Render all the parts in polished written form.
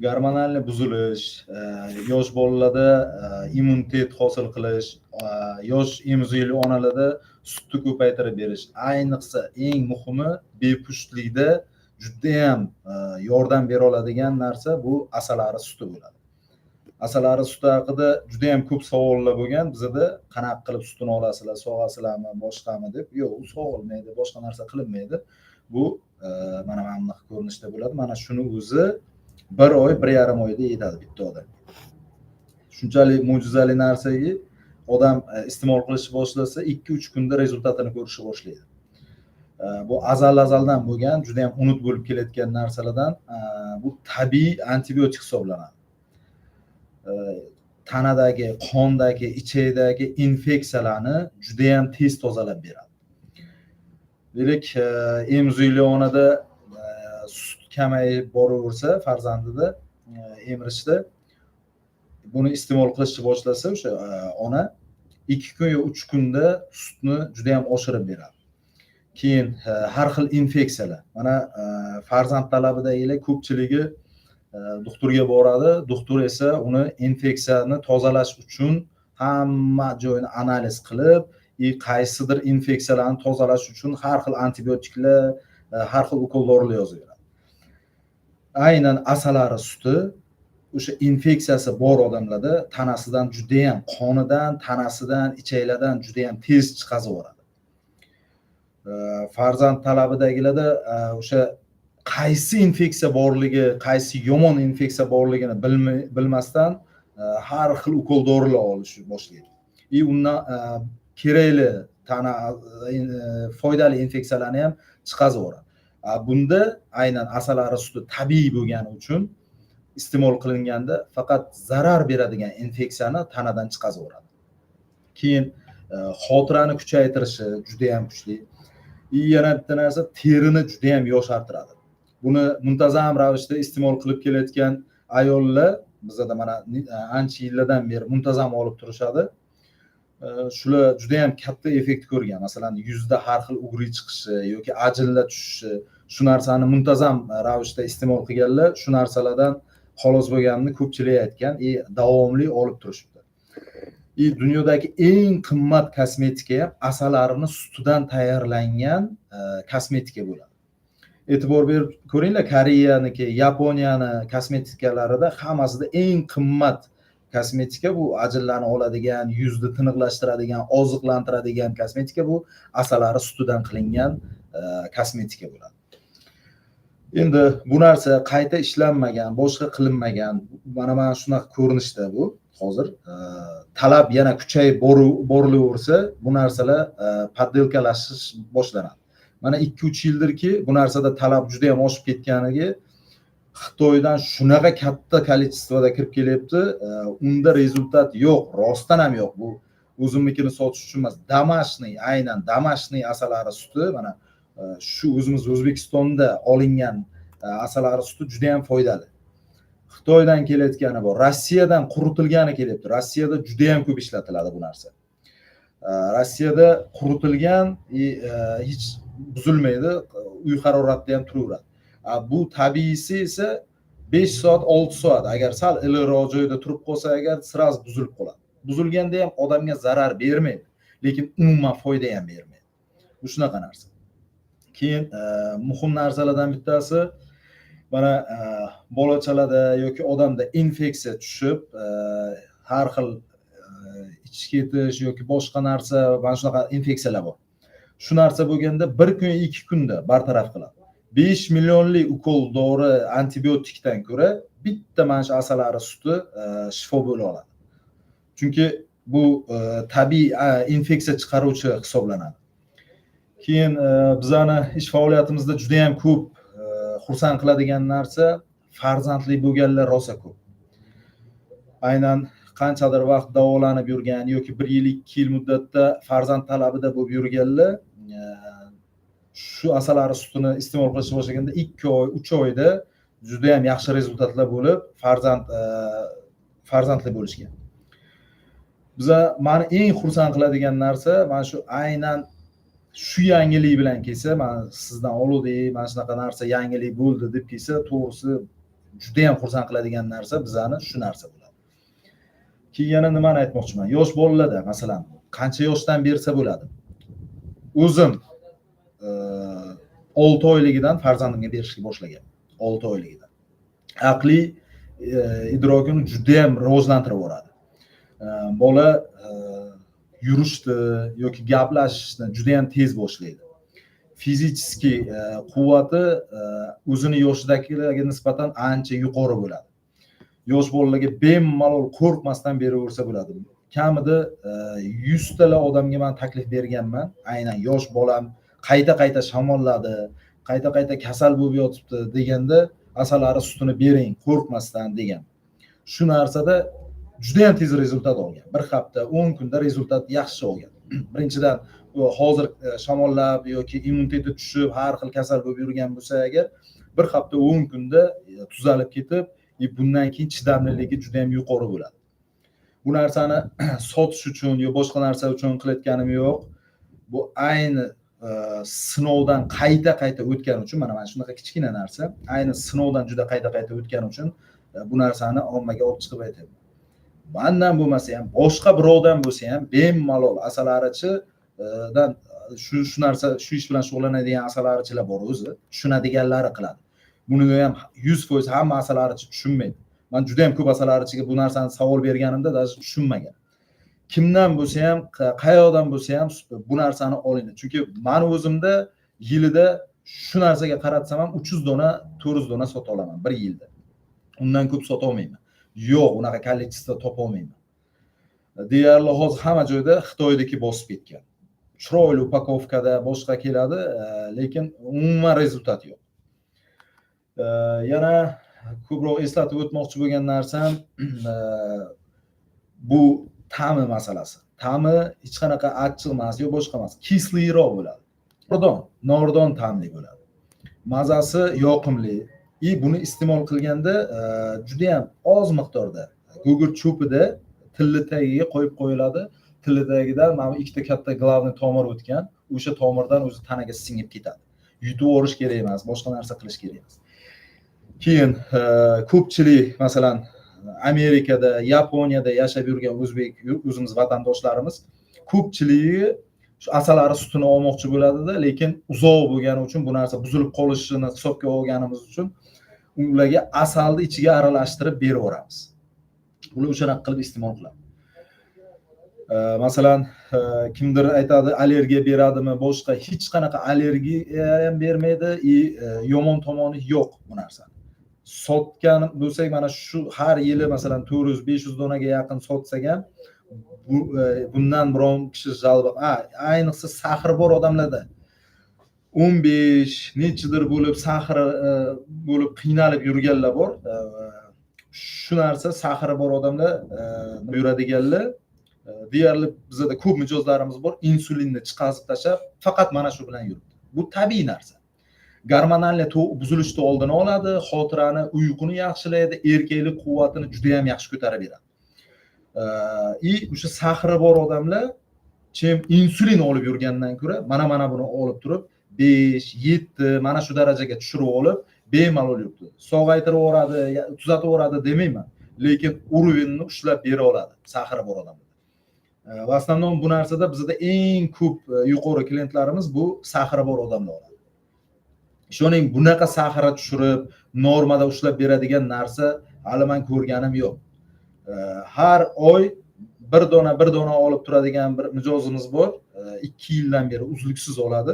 Gormonal buzilish, yosh bolalarda immunitet hosil qilish, yosh emizikli onalarda sutni ko'paytirib berish. Ayniqsa eng muhimi bepushtlikda judayam yordam bera oladigan narsa bu asalari suti bo'ladi. Asalari suti haqida judayam ko'p savollar bo'lgan. Bizda qanaqa qilib sutini olasizlar, sog'asizlarmi, boshqami deb. Yo'q, u sog'ilmaydi, boshqa narsa qilinmaydi. Bu mana bunaqa ko'rinishda bo'ladi. Mana shuni o'zi 1 oy, 1,5 oyda yetadi bitta odam. Shunchalik mo'jizali narsaga odam iste'mol qilishni boshlasa 2-3 kunda rezultatini ko'rishni boshlaydi. Bu azaldan bo'lgan, juda ham unut bo'lib kelayotgan narsalardan bu tabiiy antibiotik hisoblanadi. Tanadagi, qondagi, ichakdagi infeksiyalarni juda ham tez tozalab beradi. Demak, emizikli onada sut kamayib boraversa, farzandida emirishda buni iste'mol qilishni boshlasa, o'sha ona 2 kun yo 3 kunda sutni juda ham oshirib beradi. Keyin har xil infeksiyalar. Mana farzand talabidagilar ko'pchiligi doktorga boradi. Doktor esa uni infeksiyani tozalash uchun hamma joyini analiz qilib, qaysidir infeksiyalarni tozalash uchun har xil antibiotiklar, har xil ukol dorilar yozib beradi. Aynan asalari suti o'sha infeksiyasi bor odamlarda tanasidan juda ham, qonidan, tanasidan, ichaklardan juda ham tez chiqazib yuboradi. Farzand talabidagilarda o'sha qaysi infeksiya borligi, qaysi yomon infeksiya borligini bilmasdan har xil ukol dorilar olish boshlaydi. Undan kerakli tana foydali infeksiyalarni ham chiqazib yuboradi. Bunda aynan asalari suti tabiiy bo'lgani uchun iste'mol qilinganda faqat zarar beradigan infeksiyani tanadan chiqazib yuboradi. Keyin xotirani kuchaytirishi juda ham kuchli. Yana bitta narsa, terini juda ham yoshartiradi. Buni muntazam ravishda iste'mol qilib kelayotgan ayollar bizda mana ancha yillardan beri muntazam olib turishadi. Shular juda ham katta effekt ko'rgan. Masalan, yuzda har xil ugri chiqishi yoki ajinlar tushishi, shu narsani muntazam ravishda iste'mol qilganlar shu narsalardan xolos bo'lganini ko'pchilik aytgan, davomli olib turishibdi. Dunyodagi eng qimmat kosmetika ham asalarini sutidan tayyorlangan kosmetika bo'ladi. E'tibor berib ko'ringlar, Koreyaniki, Yaponiyani kosmetikalarida hammasida eng qimmat kosmetika bu ajinlarni oladigan, yuzni tiniqlashtiradigan, oziqlantiradigan kosmetika bu asalari sutidan qilingan kosmetika bo'ladi. Endi bu narsa qayta ishlanmagan, boshqa qilinmagan, mana shunaqa ko'rinishda bu. Hozir talab yana kuchayib borilaversa, bu narsalar poddelkalashish boshlanadi. Mana 2-3 yildirki bu narsada talab juda ham oshib ketganiga Xitoydan shunaqa katta kolичествоda kirib kelyapti. Unda rezultat yo'q, rostdan ham yo'q. Bu o'zimnikini sotish uchun emas, damashniy, aynan damashniy asalari suti, mana shu o'zimiz O'zbekistonda olingan asalari suti juda ham foydali. Xitoydan kelayotgani bor, Rossiyadan quritilgani kelyapti. Rossiyada juda ham ko'p ishlatiladi bu narsa. Rossiyada quritilgan hech buzilmaydi, uy haroratida ham turaveradi. Bu tabiiysi esa 5 soat, 6 soat agar sal iliqroq joyda turib qolsa agar sraz buzilib qoladi. Buzilganda ham odamga zarar bermaydi, lekin umuman foyda ham bermaydi. Bu shunaqa narsa. Keyin muhim narsalardan bittasi, mana bolachalarda yoki odamda infeksiya tushib, har xil ichki ketish yoki boshqa narsa, mana shunaqa infeksiyalar bor. Shu narsa bo'lganda 1 kun, 2 kunda bartaraf qiladi. 5 millionlik ukol dori antibiotikdan ko'ra bitta mana shu asalari suti shifo bo'la oladi. Chunki bu tabiiy infeksiya chiqaruvchi hisoblanadi. Keyin bizani ish faoliyatimizda juda ham ko'p xursand qiladigan narsa, farzandli bo'lganlar rosa ko'p. Aynan qanchadir vaqt davolanib yurgan yoki 1 yil, 2 yil muddatda farzand talabida bo'lib yurganlar shu asalari sutini iste'mol qilishni boshlaganda 2 oy, 3 oyda juda ham yaxshi rezultatlar bo'lib, farzandli bo'lishgan. Biza meni eng xursand qiladigan narsa, mana shu aynan shu yangilik bilan kelsa, men sizdan oluvdik, mana shunaqa narsa yangilik bo'ldi deb kelsa, to'g'risi juda ham xursand qiladigan narsa bizani shu narsa bo'ladi. Keyin yana nimani aytmoqchiman? Yosh bolalarda masalan qancha yoshdan bersa bo'ladi? O'zim 6 oyligidan farzandimga berishga boshlagan. 6 oyligidan. Aqliy idrokini juda ham rivojlantirib boradi. Bola yurishni yoki gaplashishni juda ham tez boshlaydi. Fizический quvvati o'zini yoshidagilarga nisbatan ancha yuqori bo'ladi. Yosh bolalarga bemalol qo'rqmasdan beraversa bo'ladi. Kamida 100 tala odamga men taklif berganman. Aynan yosh bolam qayta shamolladi, qayta kasal bo'lib yotibdi deganda asalari sutini bering, qo'rqmasdan degan. Shu narsada juda ham tez rezultat olgan. Bir hafta, 10 kunda rezultat yaxshi olgan. Birinchidan hozir shamollab yoki immuniteti tushib, har xil kasal bo'lib yurgan bo'lsa agar bir hafta 10 kunda tuzalib ketib, bundan keyin chidamliligi juda ham yuqori bo'ladi. Bu narsani sotish uchun yo boshqa narsa uchun qilayotganim yo'q. Bu ayni sinovdan qayta o'tgani uchun, mana shunaqa kichkina narsa, ayni sinovdan juda qayta o'tgani uchun bu narsani ommaga olib chiqib aytaman. Mendan bo'lmasa ham, boshqa birovdan bo'lsa ham bemalol asalarichidan shu narsa, shu ish bilan shug'ullanadigan asalarichilar bor o'zi, tushunadiganlari qiladi. Buni ham 100% hamma asalarichi tushunmaydi. Men juda ham ko'p asalarichiga bu narsani savol berganimda даже tushunmagan. Kimdan bo'lsa ham, qayoqdan bo'lsa ham bu narsani oling. Chunki men o'zimda yilida shu narsaga qaratsam ham 300 dona, 400 dona sota olaman bir yilda. Undan ko'p sota olmayman. Yo'q, unaqa kolleksiya topa olmayman. Deyarli hozir hamma joyda Xitoydagi bosib ketgan. Chiroyli upakovkada boshqa keladi, lekin umuman rezultat yo'q. Yana ko'proq eslatib o'tmoqchi bo'lgan narsam bu ta'mi masalasi. Ta'mi hech qanaqa achchiq emas, yo boshqa emas, kisliroq bo'ladi. Nordon ta'mli bo'ladi. Mazasi yoqimli. Buni iste'mol qilganda juda ham oz miqdorda gugurt cho'pida tilli tagiga qo'yib qo'yiladi. Tilli tagidan mana ikkita katta glavniy tomir o'tgan, o'sha tomirdan o'zi tanaga singib ketadi. Yutib olish kerak emas, boshqa narsa qilish kerak emas. Keyin ko'pchilik masalan Amerikada, Yaponiyada yashab yurgan o'zbek o'zimiz vatandoshlarimiz ko'pchiligi shu asalari sutini olmoqchi bo'ladi-da, lekin uzoq bo'lgani uchun bu narsa buzilib qolishini hisobga olganimiz uchun ularga asalni ichiga aralashtirib beraveramiz. Ular o'shanaqa qilib iste'mol qiladi. Masalan, kimdir aytadi allergiya beradimi, boshqa hech qanaqa allergiya ham bermaydi, yomon tomoni yo'q bu narsa. Sotgan bo'lsak, mana shu har yili masalan 400-500 donaga yaqin sotsak ham bundan biron kishi jalb, ayniqsa sahri bor odamlarda 15 nechidir bo'lib sahri bo'lib qiynalib yurganlar bor. Shu narsa sahri bor odamlar yuradiganlar deyarli bizda ko'p mijozlarimiz bor, insulinni chiqazib tashlab faqat mana shu bilan yuribdi. Bu tabiiy narsa. Gormonal buzilishni oldini oladi, xotirani, uyquni yaxshilaydi, erkaklik quvvatini juda ham yaxshi ko'tarib beradi. O'sha sahri bor odamlar chem insulin olib yurgandan ko'ra mana buni olib turib 5, 7 mana shu darajaga tushirib olib bemalol yuribdi. Sog'aytirib yuboradi, tuzatib yuboradi demayman, lekin urovenni ushlab bera oladi sahri bor odamlar. Va основном bu narsada bizda eng ko'p yuqori klientlarimiz bu sahri bor odamlar oladi. Shuning bunaqa sahra tushirib normada ushlab beradigan narsa hali men ko'rganim yo'q. Har oy bir dona olib turadigan bir mijozimiz bor, 2 yildan beri uzluksiz oladi.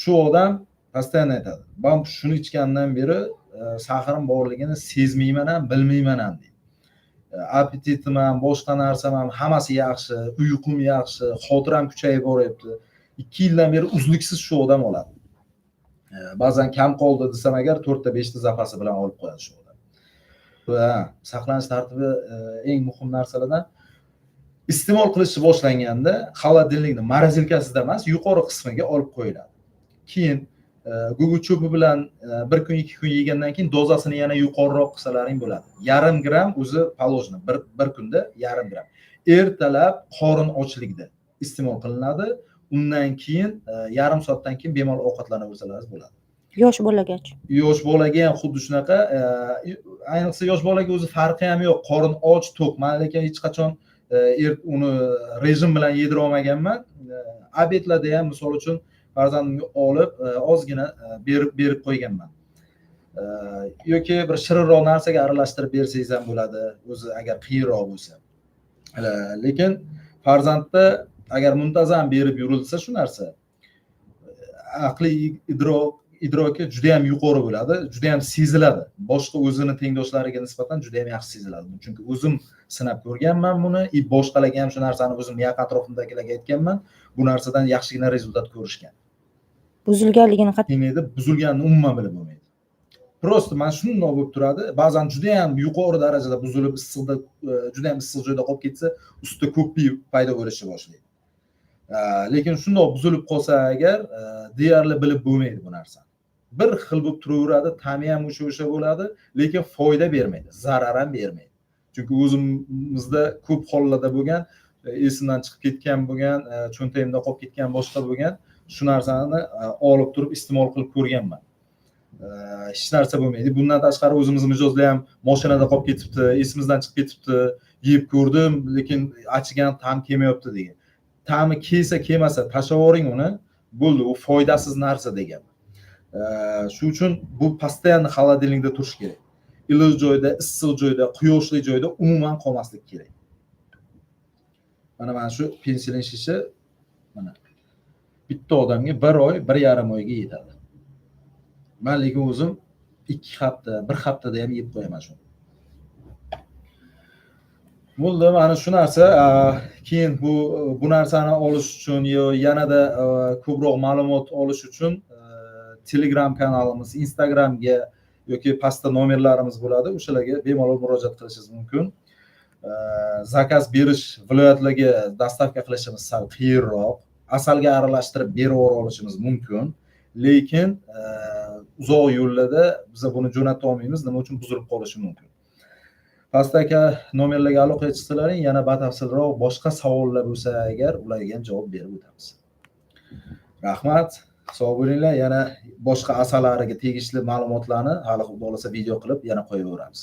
Shu odam pastoyan aytadi, "Men shuni ichgandan beri sahrim borligini sezmayman ham, bilmayman ham" deydi. Appetitim ham, boshqa narsam ham hammasi yaxshi, uyqum yaxshi, xotiram kuchayib boryapti. 2 yildan beri uzluksiz shu odam oladi. Ba'zan kam qoldi desam agar 4ta 5ta zapasi bilan olib qo'yadi shu odam. Saqlanish tartibi eng muhim narsalardan. Iste'mol qilishni boshlanganda xolodilnikni morozilkasida emas, yuqori qismiga olib qo'yiladi. Keyin gugurt cho'pi bilan 1 kun 2 kun yegandan keyin dozasini yana yuqoriroq qilsalaring bo'ladi. Yarim gram o'zi положено, bir kunda yarim gram. Ertalab qorin ochlikda iste'mol qilinadi. Undan keyin yarim soatdan keyin bemalol ovqatlanaversalaringiz bo'ladi. yosh bolagach. Yosh bolaga ham xuddi shunaqa, ayniqsa yosh bolaga o'zi farqi ham yo'q, qorin och, to'q. Men lekin hech qachon uni rejim bilan yedira olmaganman. Obedlarda ham misol uchun farzandimga olib ozgina berib qo'yganman. Yoki bir shirinroq narsaga aralashtirib bersangiz ham bo'ladi, o'zi agar qiyinroq bo'lsa. Lekin farzandda agar muntazam berib yurilsa shu narsa, aqliy idroki juda ham yuqori bo'ladi, juda ham seziladi. Boshqa o'zini tengdoshlariga nisbatan juda ham yaxshi seziladi. Chunki o'zim sinab ko'rganman buni, boshqalarga ham shu narsani o'zim yaqin atrofimdagilarga aytganman. Bu narsadan yaxshigina rezultat ko'rishgan. Buzilganligini qat'iy buzilganini umuman bilib bo'lmaydi. Prosta mana shunday bo'lib turadi. Ba'zan juda ham yuqori darajada buzilib, issiqda juda ham issiq joyda qolib ketsa, ustida ko'pik paydo bo'lishi boshlaydi. Lekin shunday buzilib qolsa agar deyarli bilib bo'lmaydi bu narsani. Bir xil bo'lib turaveradi, ta'mi ham o'sha bo'ladi, lekin foyda bermaydi, zarar ham bermaydi. Chunki o'zimizda ko'p hollarda bo'lgan, esimdan chiqib ketgan bo'lgan, cho'ntagimda qolib ketgan boshqa bo'lgan, shu narsani olib turib iste'mol qilib ko'rganman. Hech narsa bo'lmaydi. Bundan tashqari o'zimizning mijozlar ham mashinada qolib ketibdi, esimizdan chiqib ketibdi, yeb ko'rdim, lekin achigan, ta'm kelmayapti degan. Ta'mi kelmasa tashlab yuboring uni, bo'ldi, u foydasiz narsa degan. Shuning uchun bu постоянно холодильникda turish kerak. Iliq joyda, issiq joyda, quyoshli joyda umuman qolmaslik kerak. Mana shu pensilin shishi mana bitta odamga 1 oy, 1,5 oyga yetadi. Men lekin o'zim 2 hafta, 1 haftada ham yeb qo'yaman shuni. Bo'ldi, mana shu narsa. Keyin bu narsani olish uchun yanada ko'proq ma'lumot olish uchun Telegram kanalimiz, Instagramga yoki pastda nomerlarimiz bo'ladi. O'shalarga bemalol murojaat qilishingiz mumkin. Zakaz berish viloyatlarga dostavka qilishimiz sal qiyinroq. Asalga aralashtirib berib olishimiz mumkin. Lekin uzoq yo'llarda biz buni jo'nata olmaymiz. Nima uchun buzilib qolishi mumkin. Pastdagi nomerlarga aloqa qilsalaring, yana batafsilroq boshqa savollar bo'lsa agar ularga ham javob berib o'tamiz. Rahmat. Sog' bo'linglar. Yana boshqa asalariga tegishli ma'lumotlarni hali bo'lsa video qilib yana qo'yaveramiz.